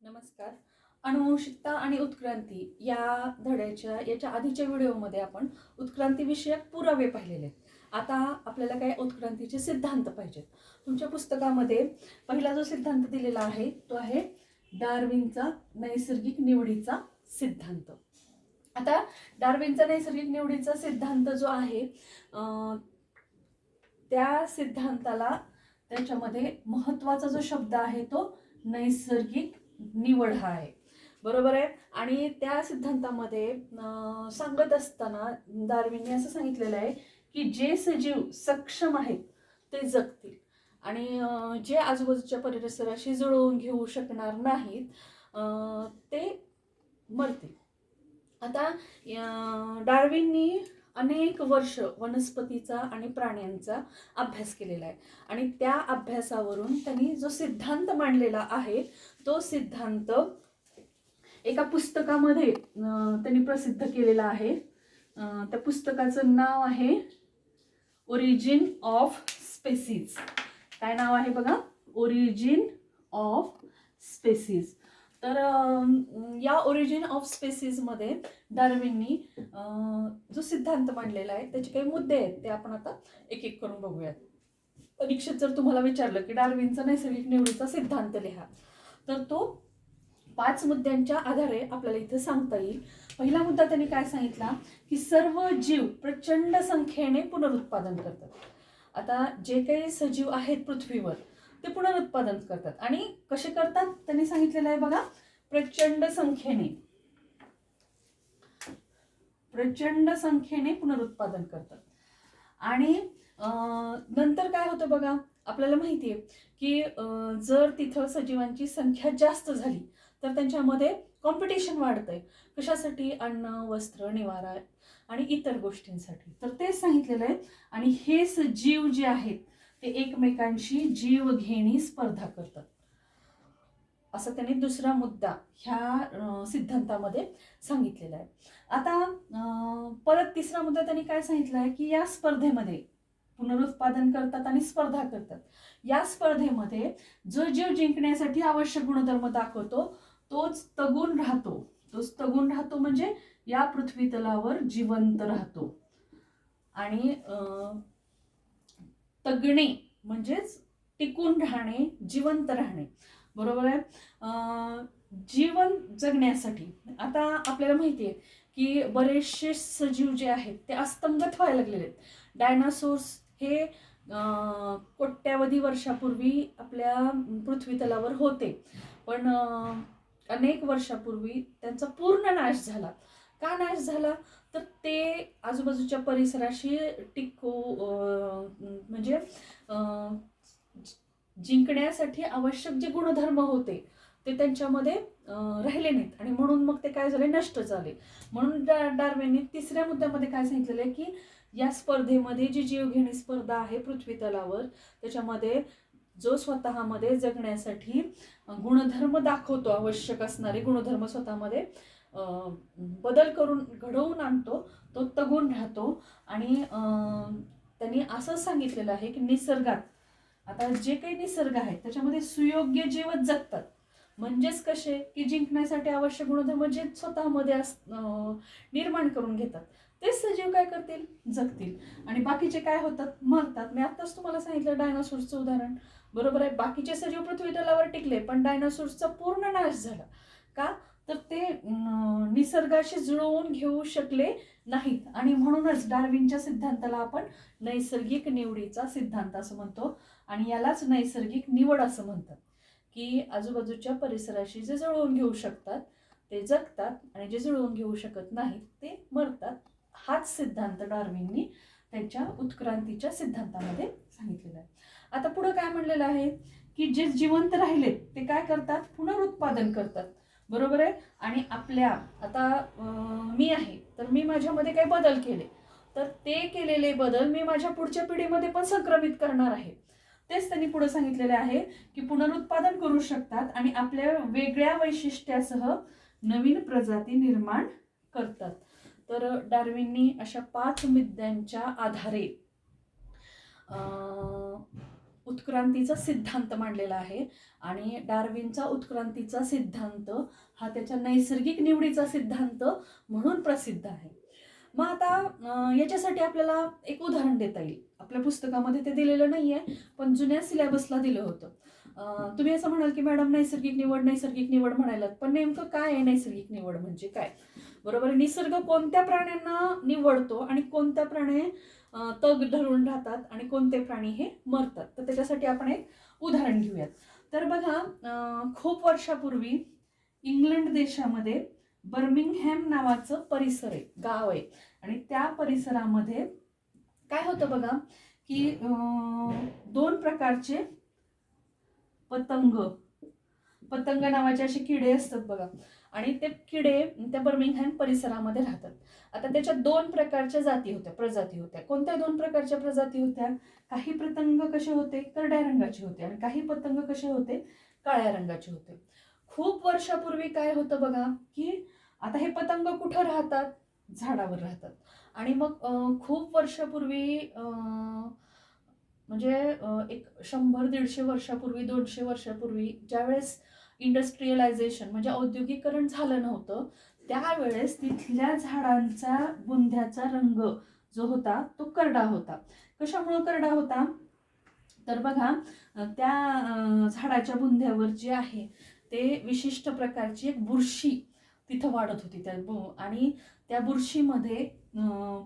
नमस्कार. अनुवंशिकता आणि उत्क्रांती याच्या आधीच्या व्हिडिओमध्ये आपण उत्क्रांती विषयक पुरावे पाहिलेले आहेत. आता आपल्याला काय उत्क्रांतीचे सिद्धांत पाहिजेत. तुमच्या पुस्तकामध्ये पहिला जो सिद्धांत दिलेला आहे तो आहे डार्विनचा नैसर्गिक निवडीचा सिद्धांत. आता डार्विनचा नैसर्गिक निवडीचा सिद्धांत जो आहे त्या सिद्धांताला त्याच्यामध्ये महत्त्वाचा जो शब्द आहे तो नैसर्गिक निवड हा आहे. बरोबर आहे. आणि त्या सिद्धांतामध्ये सांगत असताना डार्विनने असं सांगितलेलं आहे की जे सजीव सक्षम आहेत ते जगतील आणि जे आजूबाजूच्या परिसराशी जुळवून घेऊ शकणार नाहीत ते मरतील. आता डार्विननी अनेक वर्ष वनस्पतीचा आणि प्राण्यांचा अभ्यास केलेला आहे आणि त्या अभ्यासावरून त्यांनी जो सिद्धांत मांडलेला आहे तो सिद्धांत एका पुस्तकामध्ये त्यांनी प्रसिद्ध केलेला आहे. त्या पुस्तकाचं नाव आहे ओरिजिन ऑफ स्पेसीज. काय नाव आहे बघा? Origin of species. तर या ओरिजिन ऑफ स्पेसीजमध्ये डार्विननी जो सिद्धांत मांडलेला आहे त्याचे काही मुद्दे आहेत ते आपण आता एक एक करून बघूयात. परीक्षेत जर तुम्हाला विचारलं की डार्विनचा नैसर्गिक निवडीचा सिद्धांत लिहा तर तो 5 मुद्द्यांच्या आधारे आपल्याला इथे सांगता येईल. पहिला मुद्दा त्यांनी काय सांगितला की सर्व जीव प्रचंड संख्येने पुनरुत्पादन करतात. आता जे काही सजीव आहेत पृथ्वीवर ते पुनरुत्पादन करतात आणि कसे करतात त्यांनी सांगितलेलं आहे बघा. प्रचंड संख्येने पुनरुत्पादन करतात. आणि नंतर काय होतं बघा, आपल्याला माहिती आहे की जर तिथं सजीवांची संख्या जास्त झाली तर त्यांच्यामध्ये कॉम्पिटिशन वाढतंय. कशासाठी? अन्न, वस्त्र, निवारा आणि इतर गोष्टींसाठी. तर तेच सांगितलेलं आहे. आणि हे सजीव जे आहेत ते एकमेकांशी जीवघेणी स्पर्धा करतात, असं त्यांनी दुसरा मुद्दा ह्या सिद्धांतामध्ये सांगितलेला आहे. आता परत तिसरा मुद्दा त्यांनी काय सांगितलं आहे की या स्पर्धेमध्ये पुनरुत्पादन करतात आणि स्पर्धा करतात. या स्पर्धेमध्ये जो जीव जिंकण्यासाठी आवश्यक गुणधर्म दाखवतो तोच तगून राहतो म्हणजे या पृथ्वी तलावर जिवंत राहतो. आणि तगणे म्हणजेच टिकून राहणे, जिवंत राहणे. बरोबर आहे. जीवन जगण्यासाठी आता आपल्याला माहिती आहे की बरेचसे सजीव जे आहेत ते अस्तंगत व्हायला लागलेले आहेत. डायनासोर्स हे कोट्यावधी वर्षापूर्वी आपल्या पृथ्वी तलावर होते, पण अनेक वर्षापूर्वी त्यांचा पूर्ण नाश झाला. का नाश झाला? तर ते आजूबाजूच्या परिसराशी म्हणजे जिंकण्यासाठी आवश्यक जे गुणधर्म होते ते त्यांच्यामध्ये राहिले नाहीत आणि म्हणून मग ते काय झाले, नष्ट झाले. म्हणून डार्विनने तिसऱ्या मुद्द्यामध्ये काय सांगितलेलं आहे की या स्पर्धेमध्ये जी जीवघेणी स्पर्धा आहे पृथ्वी तलावर त्याच्यामध्ये जो स्वतःमध्ये जगण्यासाठी गुणधर्म दाखवतो, आवश्यक असणारे गुणधर्म स्वतःमध्ये बदल करून घडवून आणतो, तो तगून राहतो. आणि त्यांनी असं सांगितलेलं आहे की निसर्गात आता जे काही निसर्ग आहे त्याच्यामध्ये सुयोग्य जीवच जगतात. म्हणजेच कसे की जिंकण्यासाठी आवश्यक गुणधर्म जे स्वतःमध्ये निर्माण करून घेतात तेच सजीव काय करतील, जगतील. आणि बाकीचे काय होतात, मरतात. मी आत्ताच तुम्हाला सांगितलं डायनासोर्सचं उदाहरण. बरोबर आहे. बाकीचे सजीव पृथ्वी तलावर टिकले पण डायनासोर्सचा पूर्ण नाश झाला. का? तर ते निसर्गाशी जुळवून घेऊ शकले नाहीत. आणि म्हणूनच डार्विनच्या सिद्धांताला आपण नैसर्गिक निवडीचा सिद्धांत असं म्हणतो आणि यालाच नैसर्गिक निवड असं म्हणतात की आजूबाजूच्या परिसराशी जे जुळवून घेऊ शकतात ते जगतात आणि जे जुळवून घेऊ शकत नाहीत ते मरतात. हाच सिद्धांत डार्विननी त्यांच्या उत्क्रांतीच्या सिद्धांतामध्ये सांगितलेला आहे. आता पुढे काय म्हणलेलं आहे की जे जिवंत राहिलेत ते काय करतात, पुनरुत्पादन करतात. बरोबर आहे. आणि आपल्या आता मी आहे तर मी माझ्यामध्ये काही बदल केले तर ते केलेले बदल मी माझ्या पुढच्या पिढीमध्ये पण संक्रमित करणार आहे. तेच त्यांनी पुढे सांगितलेले आहे की पुनरुत्पादन करू शकतात आणि आपल्या वेगळ्या वैशिष्ट्यासह नवीन प्रजाती निर्माण करतात. तर डार्विननी अशा 5 मुद्द्यांच्या आधारे उत्क्रांतीचा सिद्धांत मांडलेला आहे आणि डार्विनचा उत्क्रांतीचा सिद्धांत हा त्याच्या नैसर्गिक निवडीचा सिद्धांत म्हणून प्रसिद्ध आहे. मग आता याच्यासाठी आपल्याला एक उदाहरण देता येईल. आपल्या पुस्तकामध्ये ते दिलेलं नाहीये, पण जुन्या सिलेबसला दिलं होतं. तुम्ही असं म्हणाल की मॅडम नैसर्गिक निवड म्हणायलात, पण नेमकं काय आहे नैसर्गिक निवड म्हणजे काय? बरोबर आहे, निसर्ग कोणत्या प्राण्यांना निवडतो आणि कोणत्या प्राणी तग धरून राहतात आणि कोणते प्राणी हे मरतात. तर त्याच्यासाठी आपण एक उदाहरण घेऊयात. तर बघा, खूप वर्षापूर्वी इंग्लंड देशामध्ये बर्मिंगहॅम नावाचं परिसर आहे, गाव आहे. आणि त्या परिसरामध्ये काय होतं बघा की 2 प्रकारचे पतंग नावाचे असे किडे असतात बघा. आणि ते किडे त्या बर्मिंगहॅम परिसरामध्ये राहतात. आता त्याच्या 2 प्रकारच्या प्रजाती होत्या. कोणत्या 2 प्रकारच्या प्रजाती होत्या? काही पतंग कसे होते? करड्या रंगाचे होते आणि काही पतंग कसे होते? काळ्या रंगाचे होते. खूप वर्षापूर्वी काय होतं बघा की आता हे पतंग कुठं राहतात? झाडावर राहतात. आणि मग खूप वर्षापूर्वी म्हणजे एक 100-150 वर्षापूर्वी, 200 वर्षापूर्वी ज्यावेळेस इंडस्ट्रियलायझेशन म्हणजे औद्योगिकरण झालं नव्हतं, त्यावेळेस तिथल्या झाडांचा बुंध्याचा रंग जो होता तो करडा होता. कशामुळे करडा होता? तर बघा, त्या झाडाच्या बुंध्यावर जे आहे ते विशिष्ट प्रकारची एक बुरशी तिथं वाढत होती आणि त्या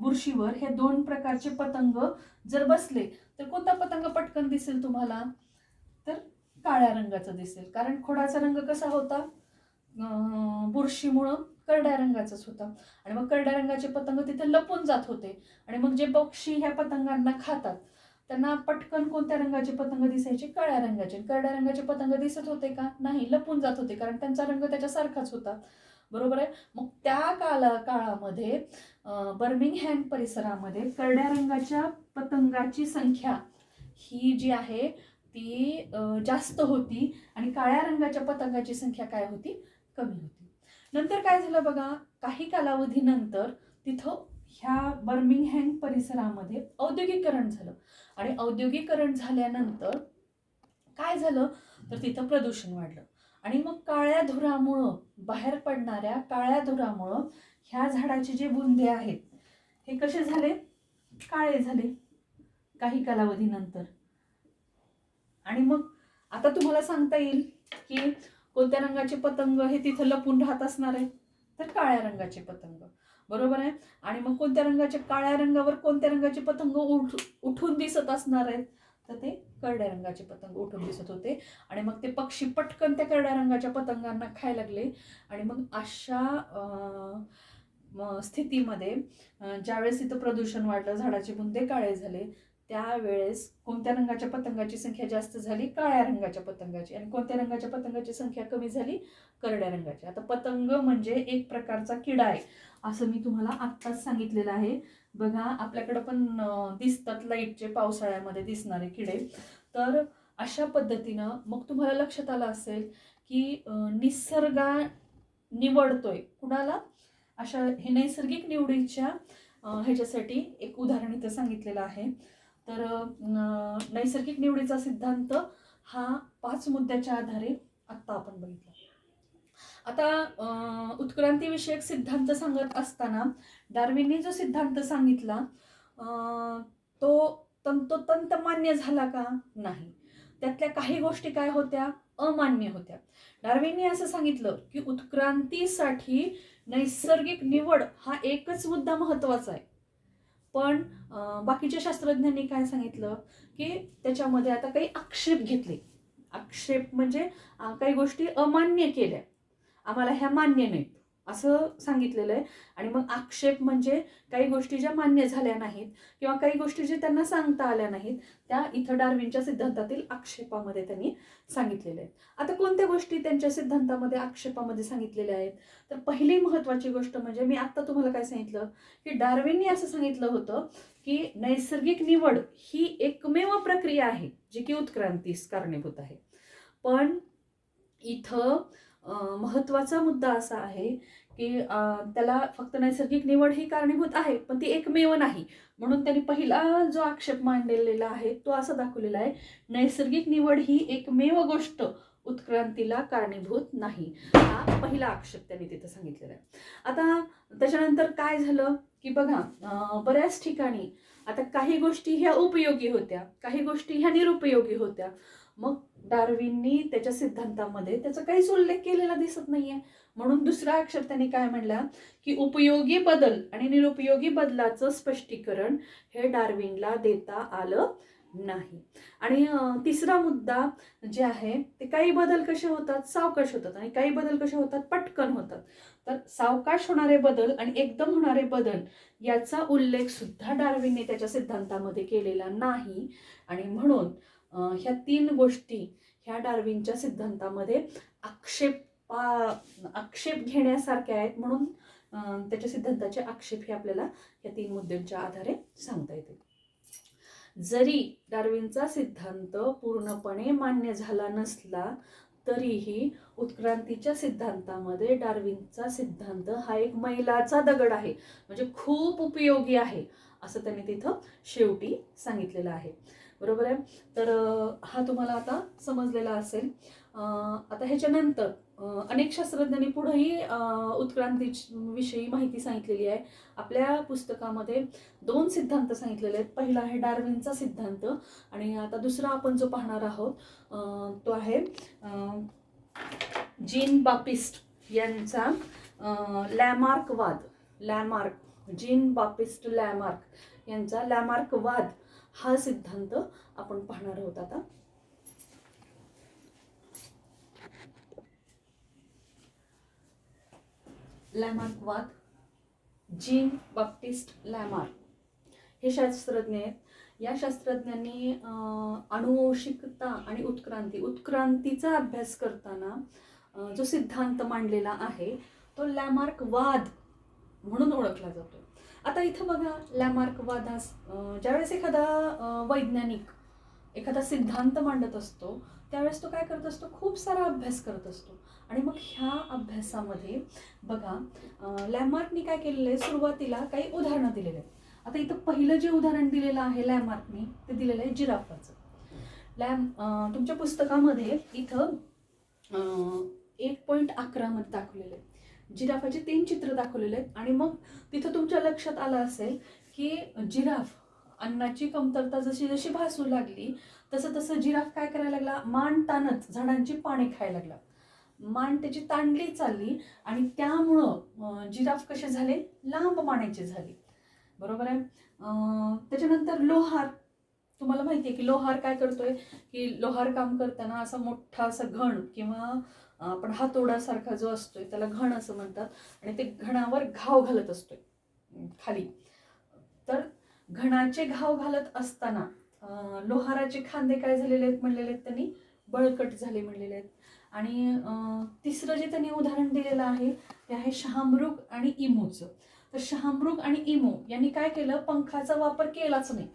बुरशीवर हे 2 प्रकारचे पतंग जर बसले तर कोणता पतंग पटकन दिसेल तुम्हाला? तर काळ्या रंगाचा दिसेल. कारण खोडाचा रंग कसा होता? बुरशीमुळं करड्या रंगाचाच होता. आणि मग करड्या रंगाचे पतंग तिथे लपून जात होते. आणि मग जे पक्षी ह्या पतंगांना खातात त्यांना पटकन कोणत्या रंगाचे पतंग दिसायचे? काळ्या रंगाचे. करड्या रंगाचे पतंग दिसत होते का? नाही, लपून जात होते, कारण त्यांचा रंग त्याच्यासारखाच होता. बरोबर आहे. मग त्या काळामध्ये बर्मिंगहॅम परिसरामध्ये करड्या रंगाच्या पतंगाची संख्या ही जी आहे ती जास्त होती आणि काळ्या रंगाच्या पतंगाची संख्या काय होती? कमी होती. नंतर काय झालं बघा, काही कालावधीनंतर तिथं ह्या बर्मिंगहॅम परिसरामध्ये औद्योगिकरण झालं. आणि औद्योगिकरण झाल्यानंतर काय झालं तर तिथं प्रदूषण वाढलं. आणि मग बाहेर पडणाऱ्या काळ्या धुरामुळं ह्या झाडाचे जे बुंदे आहेत हे कसे झाले? काळे झाले काही कालावधीनंतर. आणि मग आता तुम्हाला सांगता येईल की कोणत्या रंगाचे पतंग हे तिथं लपून राहत असणार आहे? तर काळ्या रंगाचे पतंग. बरोबर आहे. आणि मग काळ्या रंगावर कोणत्या रंगाचे पतंग उठून दिसत असणार आहेत? तर ते करड्या रंगाचे पतंग उठून दिसत होते. आणि मग ते पक्षी पटकन त्या करड्या रंगाच्या पतंगांना खायला लागले. आणि मग अशा स्थितीमध्ये ज्यावेळेस तिथं प्रदूषण वाढलं, झाडाचे बुंदे काळे झाले, त्यावेळेस कोणत्या रंगाच्या पतंगाची संख्या जास्त झाली? काळ्या रंगाच्या पतंगाची. आणि कोणत्या रंगाच्या पतंगाची संख्या कमी झाली? करड्या रंगाची. आता पतंग म्हणजे एक प्रकारचा किडा आहे असं मी तुम्हाला आत्ताच सांगितलेलं आहे. बघा, आपल्याकडे पण दिसतात लाईटचे पावसाळ्यामध्ये दिसणारे किडे. तर अशा पद्धतीनं मग तुम्हाला लक्षात आलं असेल की निसर्ग निवडतोय कुणाला? अशा हे नैसर्गिक निवडीच्या ह्याच्यासाठी एक उदाहरण इथं सांगितलेलं आहे. तर नैसर्गिक निवडीचा सिद्धांत हा 5 मुद्द्याच्या आधारे आत्ता आपण बघितला. आता उत्क्रांतीविषयक सिद्धांत सांगत असताना डार्विनने जो सिद्धांत सांगितला तो तंतोतंत मान्य झाला का? नाही. त्यातल्या काही गोष्टी काय होत्या? अमान्य होत्या. डार्विनने असं सांगितलं की उत्क्रांतीसाठी नैसर्गिक निवड हा एकच मुद्दा महत्वाचा आहे. पण बाकीच्या शास्त्रज्ञांनी काय सांगितलं की त्याच्यामध्ये आता काही आक्षेप घेतले. आक्षेप म्हणजे काही गोष्टी अमान्य केल्या, आम्हाला ह्या मान्य नाहीत असं सांगितलेलं आहे. आणि मग आक्षेप म्हणजे काही गोष्टी ज्या मान्य झाल्या नाहीत किंवा काही गोष्टी ज्या त्यांना सांगता आल्या नाहीत त्या इथं डार्विनच्या सिद्धांतातील आक्षेपामध्ये त्यांनी सांगितलेल्या आहेत. आता कोणत्या गोष्टी त्यांच्या सिद्धांतामध्ये आक्षेपामध्ये सांगितलेल्या आहेत? तर पहिली महत्वाची गोष्ट म्हणजे मी आत्ता तुम्हाला काय सांगितलं की डार्विनने असं सांगितलं होतं की नैसर्गिक निवड ही एकमेव प्रक्रिया आहे जी की उत्क्रांतीस कारणीभूत आहे. पण इथं महत्त्वाचा मुद्दा असा आहे की त्याला फक्त नैसर्गिक निवड ही कारणीभूत आहे, पण ती एकमेव नाही. म्हणून त्यांनी पहिला जो आक्षेप मांडलेला आहे तो असा दाखवलेला आहे, नैसर्गिक निवड ही एकमेव गोष्ट उत्क्रांतीला कारणीभूत नाही. हा पहिला आक्षेप त्यांनी तिथं सांगितलेला आहे. आता त्याच्यानंतर काय झालं की बघा, बऱ्याच ठिकाणी आता काही गोष्टी ह्या उपयोगी होत्या, काही गोष्टी ह्या निरुपयोगी होत्या. मग डार्विननी त्याच्या सिद्धांतामध्ये त्याचा काहीच उल्लेख केलेला दिसत नाहीये. म्हणून दुसरा अक्षर त्यांनी काय म्हणला की उपयोगी बदल आणि निरुपयोगी बदलाचं स्पष्टीकरण हे डार्विनला देता आलं नाही. आणि तिसरा मुद्दा जे आहे ते काही बदल कसे होतात, सावकाश होतात, आणि काही बदल कसे होतात, पटकन होतात. तर सावकाश होणारे बदल आणि एकदम होणारे बदल याचा उल्लेख सुद्धा डार्विनने त्याच्या सिद्धांतामध्ये केलेला नाही. आणि म्हणून ह्या 3 गोष्टी ह्या डार्विनच्या सिद्धांतामध्ये आक्षेप घेण्यासारख्या आहेत. म्हणून त्याच्या सिद्धांताचे आक्षेप हे आपल्याला या 3 मुद्द्यांच्या आधारे सांगता येतील. जरी डार्विनचा सिद्धांत पूर्णपणे मान्य झाला नसला तरीही उत्क्रांतीच्या सिद्धांतामध्ये डार्विनचा सिद्धांत हा एक मैलाचा दगड आहे, म्हणजे खूप उपयोगी आहे असं त्यांनी तिथं शेवटी सांगितलेलं आहे. बरोबर आहे. तर हा तुम्हाला आता समजलेला असेल. आता ह्याच्यानंतर अनेक शास्त्रज्ञांनी पुढेही उत्क्रांतीविषयी माहिती सांगितलेली आहे. आपल्या पुस्तकामध्ये 2 सिद्धांत सांगितलेले आहेत. पहिला आहे डार्विनचा सिद्धांत, आणि आता दुसरा आपण जो पाहणार आहोत तो आहे जीन बापिस्ट यांचा जीन बापिस्ट लॅमार्क यांचा लॅमार्कवाद हा सिद्धांत आपण पाहणार आहोत. आता लॅमार्कवाद, जीन बाप्टिस्ट लॅमार्क हे शास्त्रज्ञ आहेत. या शास्त्रज्ञांनी अनुवंशिकता आणि उत्क्रांतीचा अभ्यास करताना जो सिद्धांत मांडलेला आहे तो लॅमार्कवाद म्हणून ओळखला जातो. आता इथं बघा, लॅमार्कवादास ज्यावेळेस एखादा वैज्ञानिक एखादा सिद्धांत मांडत असतो त्यावेळेस तो काय करत असतो, खूप सारा अभ्यास करत असतो. आणि मग ह्या अभ्यासामध्ये बघा, लॅमार्कनी काय केलेलं आहे, सुरुवातीला काही उदाहरणं दिलेली आहेत. आता इथं पहिलं जे उदाहरण दिलेलं आहे लॅमार्कनी ते दिलेलं आहे जिराफाचं. तुमच्या पुस्तकामध्ये इथं 1.11 मध्ये दाखवलेलं आहे. जिराफाचे 3 चित्र दाखवलेले आहेत. आणि मग तिथं तुमच्या लक्षात आलं असेल की जिराफ अन्नाची कमतरता जशी जशी भासू लागली तसं तसं जिराफ काय करायला लागला, मान ताणत झाडांची पाने खायला लागला. मान त्याची ताणली चालली आणि त्यामुळं जिराफ कसे झाले, लांब मानेचे झाले. बरोबर आहे. त्याच्यानंतर लोहार, तुम्हाला माहिती आहे की लोहार काय करतोय की लोहार काम करताना असा मोठा असा घण किंवा आपण हातोडासारखा जो असतोय त्याला घण असं म्हणतात, आणि ते घणावर घाव घालत असतोय खाली. तर घणाचे घाव घालत असताना लोहाराचे खांदे काय झालेले आहेत म्हणलेले आहेत त्यांनी, बळकट झाले म्हणलेले आहेत. आणि तिसरं जे त्यांनी उदाहरण दिलेलं आहे ते आहे शहामृग आणि इमूचं. तर शहामृग आणि इमू यांनी काय केलं, पंखाचा वापर केलाच नाही.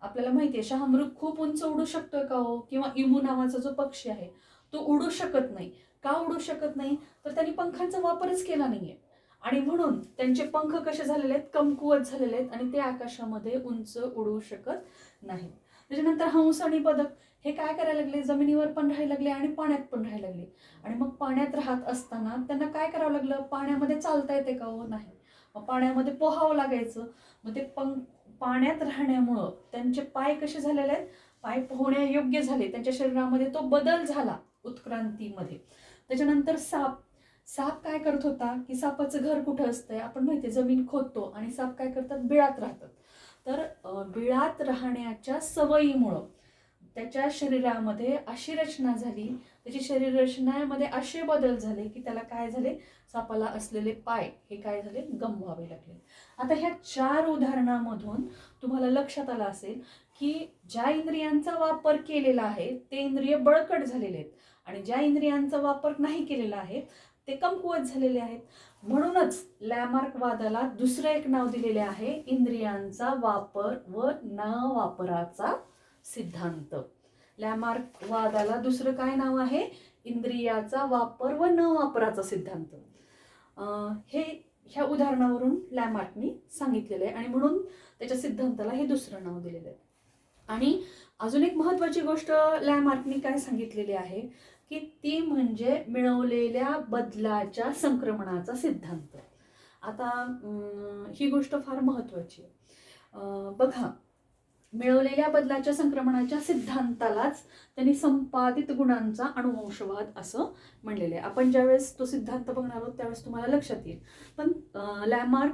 आपल्याला माहिती आहे शहामृग खूप उंच उडू शकतोय का हो, किंवा इमू नावाचा जो पक्षी आहे तो उडू शकत नाही. का उडू शकत नाही, तर त्यांनी पंखांचा वापरच केला नाहीये. आणि म्हणून त्यांचे पंख कसे झालेले आहेत, कमकुवत झालेले आहेत आणि ते आकाशामध्ये उंच उडू शकत नाहीत. त्याच्यानंतर हंस आणि बदक हे काय करायला लागले, जमिनीवर पण राहायला लागले आणि पाण्यात पण राहायला लागले. आणि मग पाण्यात राहत असताना त्यांना काय करावं लागलं, पाण्यामध्ये चालता येते का हो, नाही. मग पाण्यामध्ये पोहावं लागायचं. मग ते पाण्यात राहण्यामुळं त्यांचे पाय कसे झालेले आहेत, पाय पोहण्यायोग्य झाले. त्यांच्या शरीरामध्ये तो बदल झाला उत्क्रांतीमध्ये. त्याच्यानंतर साप काय करत होता की सापाचं घर कुठं असतंय, आपण माहितीये जमीन खोदतो आणि साप काय करतात, बिळात राहतात. तर बिळात राहण्याच्या सवयीमुळं त्याच्या शरीरामध्ये अशी रचना झाली, त्याची शरीर रचनेमध्ये असे बदल झाले की त्याला काय झाले, सापाला असलेले पाय हे काय झाले, गमवावे लागले. आता ह्या 4 उदाहरणामधून तुम्हाला लक्षात आलं असेल की ज्या इंद्रियांचा वापर केलेला आहे ते इंद्रिय बळकट झालेले आहेत आणि ज्या इंद्रियांचा वापर नाही केलेला आहे ते कमकुवत झालेले आहेत. म्हणूनच लॅमार्कवादाला दुसरं एक नाव दिलेले आहे, इंद्रियांचा वापर व न वापराचा सिद्धांत. लॅमार्कवादाला दुसरं काय नाव आहे, इंद्रियाचा वापर व न वापराचा सिद्धांत. हे ह्या उदाहरणावरून लॅमार्कनी सांगितलेलं आहे आणि म्हणून त्याच्या सिद्धांताला हे दुसरं नाव दिलेलं आहे. आणि अजून एक महत्त्वाची गोष्ट लॅमार्कनी काय सांगितलेली आहे की ती म्हणजे मिळवलेल्या बदलाच्या संक्रमणाचा सिद्धांत. आता ही गोष्ट फार महत्त्वाची आहे. बघा, मिळवलेल्या बदलाच्या संक्रमणाच्या सिद्धांतालाच त्यांनी संपादित गुणांचा अणुवंशवाद असं म्हणलेलं आहे. आपण ज्यावेळेस तो सिद्धांत बघणार आहोत त्यावेळेस तुम्हाला लक्षात येईल. पण लॅमार्क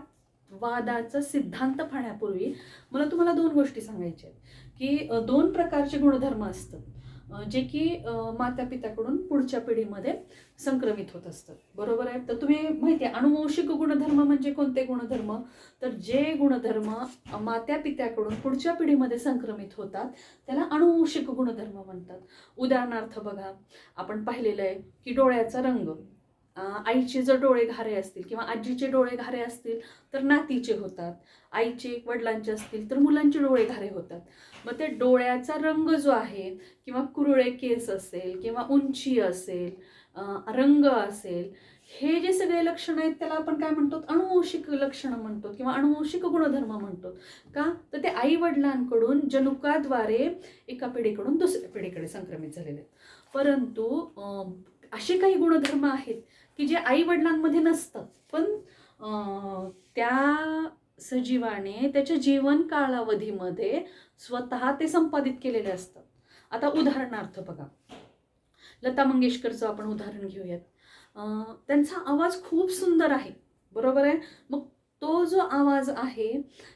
वादाचा सिद्धांत पाहण्यापूर्वी मला तुम्हाला दोन गोष्टी सांगायच्या आहेत की दोन प्रकारचे गुणधर्म असतात जे की माता पित्याकडून पुढच्या पिढीमध्ये संक्रमित होत असतात. बरोबर आहे. तर तुम्ही माहिती आहे अनुवंशिक गुणधर्म म्हणजे कोणते गुणधर्म, तर जे गुणधर्म मात्या पित्याकडून पुढच्या पिढीमध्ये संक्रमित होतात त्याला अनुवंशिक गुणधर्म म्हणतात. उदाहरणार्थ बघा, आपण पाहिलेलं आहे की डोळ्याचा रंग, आईचे जर डोळे घारे असतील किंवा आजीचे डोळे घारे असतील तर नातीचे होतात, आईचे वडिलांचे असतील तर मुलांचे डोळे घारे होतात. मग ते डोळ्याचा रंग जो आहे किंवा कुरळे केस असेल किंवा उंची असेल, रंग असेल, हे जे सगळे लक्षणं आहेत त्याला आपण काय म्हणतो, अनुवंशिक लक्षणं म्हणतो किंवा अनुवंशिक गुणधर्म म्हणतो. का तर ते आई वडिलांकडून जनुकाद्वारे एका पिढीकडून दुसऱ्या पिढीकडे संक्रमित झालेले आहेत. परंतु असे काही गुणधर्म आहेत की जे आई वडिलांमध्ये नसतात पण त्या सजीवाने त्याच्या जीवन कालावधीमध्ये स्वतः ते संपादित केलेले असतात. आता उदाहरणार्थ बघा, लता मंगेशकरचं आपण उदाहरण घेऊयात. त्यांचा आवाज खूप सुंदर आहे, बरोबर आहे. मग तो जो आवाज आहे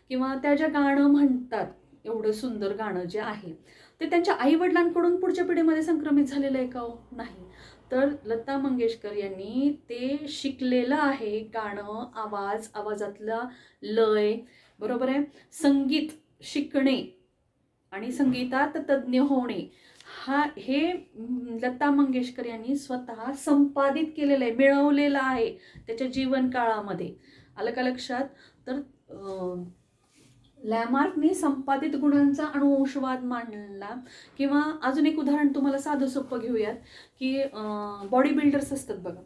किंवा त्या ज्या गाणं म्हणतात, एवढं सुंदर गाणं जे आहे ते त्यांच्या आई वडिलांकडून पुढच्या पिढीमध्ये संक्रमित झालेलं आहे का? नाही. तर लता मंगेशकर यांनी ते शिकलेलं आहे, गाणं, आवाजातला लय, बरोबर आहे, संगीत शिकणे आणि संगीतात तज्ज्ञ होणे, हे लता मंगेशकर यांनी स्वतः संपादित केलेलं आहे, मिळवलेलं आहे त्याच्या जीवन काळामध्ये. आलं का लक्षात? तर लॅमार्कने संपादित गुणांचा अनुवंशवाद मांडला. किंवा अजून एक उदाहरण तुम्हाला साधं सोपं घेऊयात की बॉडी बिल्डर्स असतात बघा.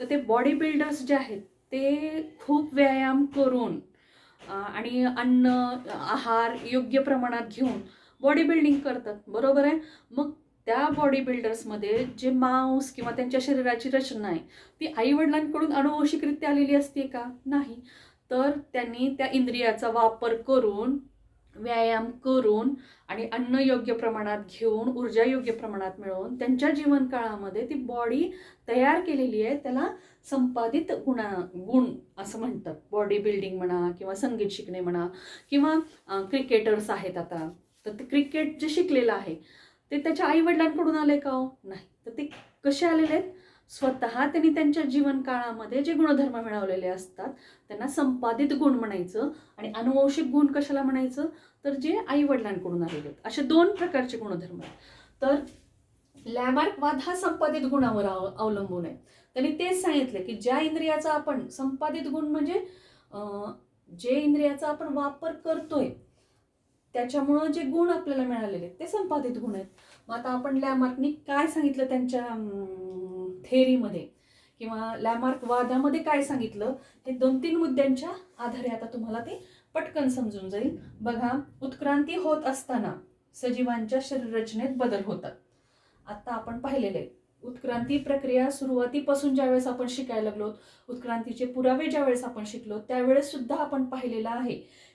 तर ते बॉडी बिल्डर्स जे आहेत ते खूप व्यायाम करून आणि अन्न आहार योग्य प्रमाणात घेऊन बॉडी बिल्डिंग करतात, बरोबर आहे. मग त्या बॉडी बिल्डर्समध्ये जे मांस किंवा त्यांच्या शरीराची रचना आहे ती आईवडिलांकडून अनुवंशिकरित्या आलेली असते का? नाही. तर त्यांनी त्या इंद्रियाचा वापर करून, व्यायाम करून आणि अन्न योग्य प्रमाणात घेऊन, ऊर्जा योग्य प्रमाणात मिळवून त्यांच्या जीवन काळामध्ये ती बॉडी तयार केलेली आहे. त्याला संपादित गुण असं म्हणतात. बॉडी बिल्डिंग म्हणा किंवा संगीत शिकणे म्हणा किंवा क्रिकेटर्स आहेत आता, तर ते क्रिकेट जे शिकलेलं आहे ते त्याच्या आई वडिलांकडून आले का? नाही. तर ते कसे आलेले आहेत? स्वतः त्यांनी त्यांच्या जीवन काळामध्ये जे गुणधर्म मिळवलेले असतात त्यांना संपादित गुण म्हणायचं. आणि अनुवंशिक गुण कशाला म्हणायचं? तर जे आई वडिलांकडून आलेले आहेत. असे दोन प्रकारचे गुणधर्म आहेत. तर लॅमार्क वाद हा संपादित गुणावर अवलंबून आहे. त्यांनी तेच सांगितले की ज्या इंद्रियाचा आपण संपादित गुण म्हणजे जे इंद्रियाचा आपण वापर करतोय त्याच्यामुळं जे गुण आपल्याला मिळालेले ते संपादित गुण आहेत. मग आता आपण लॅमार्कनी काय सांगितलं त्यांच्या थेअरीमध्ये किंवा लॅमार्क वादामध्ये काय सांगितलं हे 2-3 मुद्द्यांच्या आधारे आता तुम्हाला ते पटकन समजून जाईल. बघा, उत्क्रांती होत असताना सजीवांच्या शरीररचनेत बदल होतात. आता आपण पाहिलेले आहे उत्क्रांती प्रक्रिया सुरुवातीपासून ज्यावेळेस आपण शिकायला लागलो, उत्क्रांतीचे पुरावे ज्यावेळेस आपण शिकलो त्यावेळेस सुद्धा आपण पाहिलेलं आहे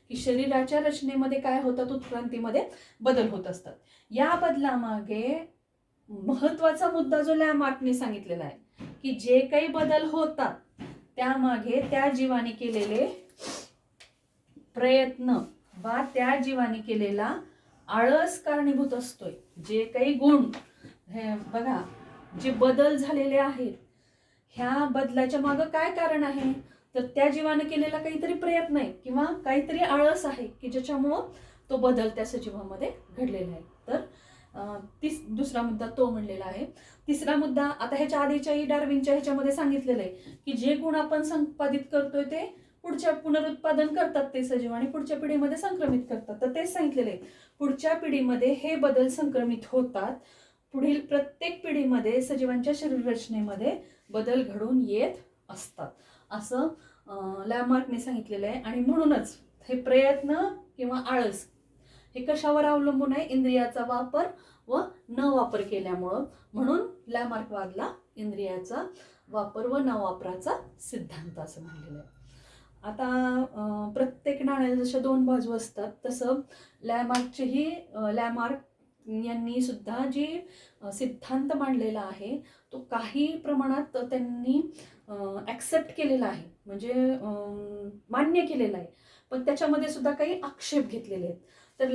की शरीराच्या रचनेमध्ये काय होतात, उत्क्रांतीमध्ये बदल होत असतात. या बदलामागे महत्वाचा मुद्दा जो लॅमार्कने सांगितलेला आहे की जे काही बदल होतात त्यामागे त्या जीवाने केलेले प्रयत्न वा त्या जीवाने केलेला आळस कारणीभूत असतोय. जे काही गुण हे बघा, जे बदल झालेले आहेत ह्या बदलाच्या मागे काय कारण आहे? तर त्या जीवाने केलेला काहीतरी प्रयत्न आहे किंवा काहीतरी आळस आहे की ज्याच्यामुळं तो बदल त्या सजीवामध्ये घडलेला आहे. तर दुसरा मुद्दा तो म्हणलेला आहे. तिसरा मुद्दा आता ह्याच्या आधीच्याही डार्विनच्या ह्याच्यामध्ये सांगितलेलं आहे की जे गुण आपण संपादित करतोय ते पुढच्या पुनरुत्पादन करतात ते सजीव आणि पुढच्या पिढीमध्ये संक्रमित करतात. तर तेच सांगितलेलं आहे पुढच्या पिढीमध्ये हे बदल संक्रमित होतात पुढील प्रत्येक पिढीमध्ये सजीवांच्या शरीर रचनेमध्ये बदल घडून येत असतात असं लॅमार्कने सांगितलेलं आहे. आणि म्हणूनच हे प्रयत्न किंवा आळस हे कशावर अवलंबून आहे? इंद्रियाचा वापर व न वापर केल्यामुळं. म्हणून लॅमार्कवादला इंद्रियाचा वापर व न वापराचा सिद्धांत असं म्हणलेलं आहे. आता प्रत्येक नाण्याला जशा दोन बाजू असतात तसं लॅमार्क यांनी सुद्धा जी सिद्धांत मांडलेला आहे तो काही प्रमाणात त्यांनी ॲक्सेप्ट केलेला आहे, म्हणजे मान्य केलेला आहे, पण त्याच्यामध्ये सुद्धा काही आक्षेप घेतलेले आहेत. तर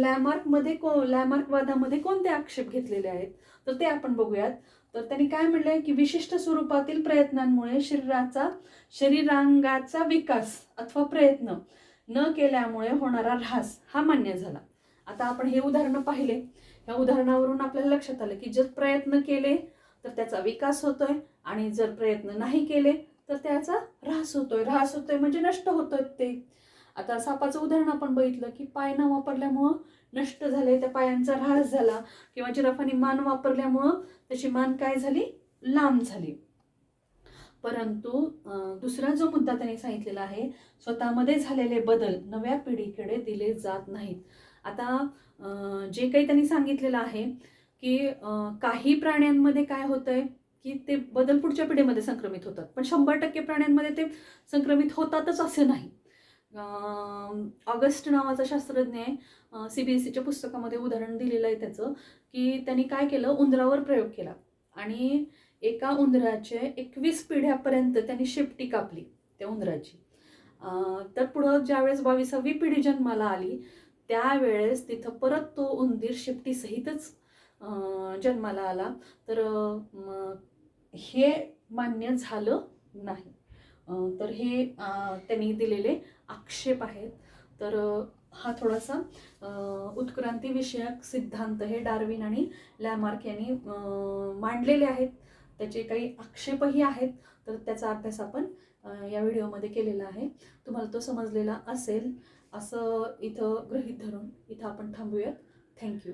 लॅमार्कवादामध्ये कोणते आक्षेप घेतलेले आहेत तर ते आपण बघूयात. तर त्यांनी काय म्हणलंय की विशिष्ट स्वरूपातील प्रयत्नांमुळे शरीरांगाचा विकास अथवा प्रयत्न न केल्यामुळे होणारा ऱ्हास हा मान्य झाला. आता आपण हे उदाहरणं पाहिले, ह्या उदाहरणावरून आपल्याला लक्षात आलं की जर प्रयत्न केले तर त्याचा विकास होतोय आणि जर प्रयत्न नाही केले तर त्याचा ऱ्हास होतोय म्हणजे नष्ट होतोय ते. आता सापाचं उदाहरण आपण बघितलं की पाय न वापरल्यामुळं नष्ट झाले, त्या पायांचा ऱ्हास झाला. किंवा जिराफाने मान वापरल्यामुळं त्याची मान काय झाली? लांब झाली. परंतु दुसरा जो मुद्दा त्यांनी सांगितलेला आहे, स्वतःमध्ये झालेले बदल नव्या पिढीकडे दिले जात नाहीत. आता जे काही त्यांनी सांगितलेलं आहे की काही प्राण्यांमध्ये काय होतंय की ते बदल पुढच्या पिढीमध्ये संक्रमित होतात, पण 100% प्राण्यांमध्ये ते संक्रमित होतातच असे नाही. ऑगस्ट नावाचा शास्त्रज्ञ आहे, CBSEच्या पुस्तकामध्ये उदाहरण दिलेलं आहे त्याचं, की त्यांनी काय केलं, उंदरावर प्रयोग केला आणि एका उंदराचे 21 पिढ्यापर्यंत त्यांनी शेपटी कापली त्या उंदराची. तर पुढं ज्यावेळेस 22वी पिढी जन्माला आली त्यावेळेस तिथं परत तो उंदीर शेपटीसहितच जन्माला आला. तर हे मान्य झालं नाही. तर हे त्यांनी दिलेले आक्षेप आहेत. तर हा थोडासा उत्क्रांतीविषयक सिद्धांत हे डार्विन आणि लॅमार्क यांनी मांडलेले आहेत. त्याचे काही आक्षेपही आहेत, तर त्याचा अभ्यास आपण या व्हिडिओमध्ये केलेला आहे. तुम्हाला तो समजलेला असेल असं इथं गृहीत धरून इथं आपण थांबूयात. थँक्यू.